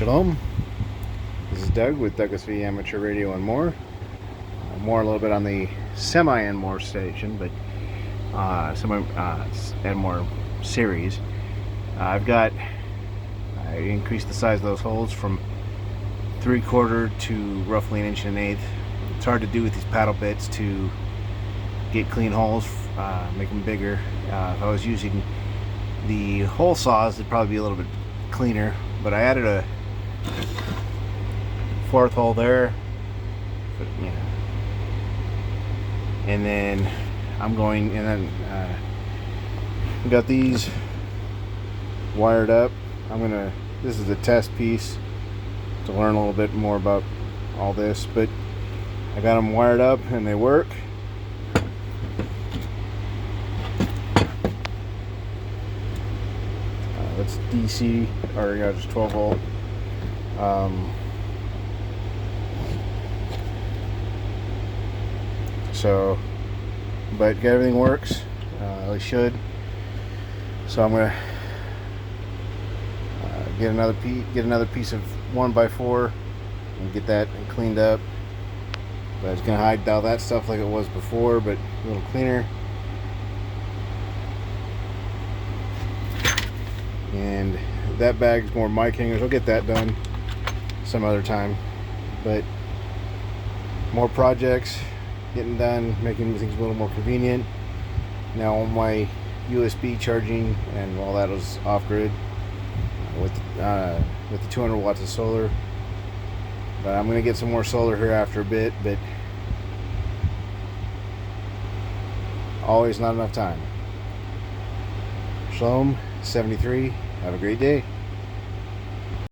Shalom, this is Doug with Douglas V Amateur Radio and more. More a little bit on the semi and more station, but semi and more series. I increased the size of those holes from 3/4 to roughly 1.1 inches. It's hard to do with these paddle bits to get clean holes, make them bigger. If I was using the hole saws, it'd probably be a little bit cleaner, but I added a 4th hole there, but, and then we got these wired up. This is a test piece to learn a little bit more about all this, but I got them wired up and they work. That's DC, or just 12 volt. But everything works. It should. So I'm gonna get another piece of 1x4 and get that cleaned up. But it's gonna hide all that stuff like it was before, but a little cleaner. And that bag's more mic hangers. I'll get that done some other time. But more projects getting done, making things a little more convenient. Now all my USB charging and all that is off grid with the 200 watts of solar. But I'm gonna get some more solar here after a bit, but always not enough time. Shalom 73. Have a great day.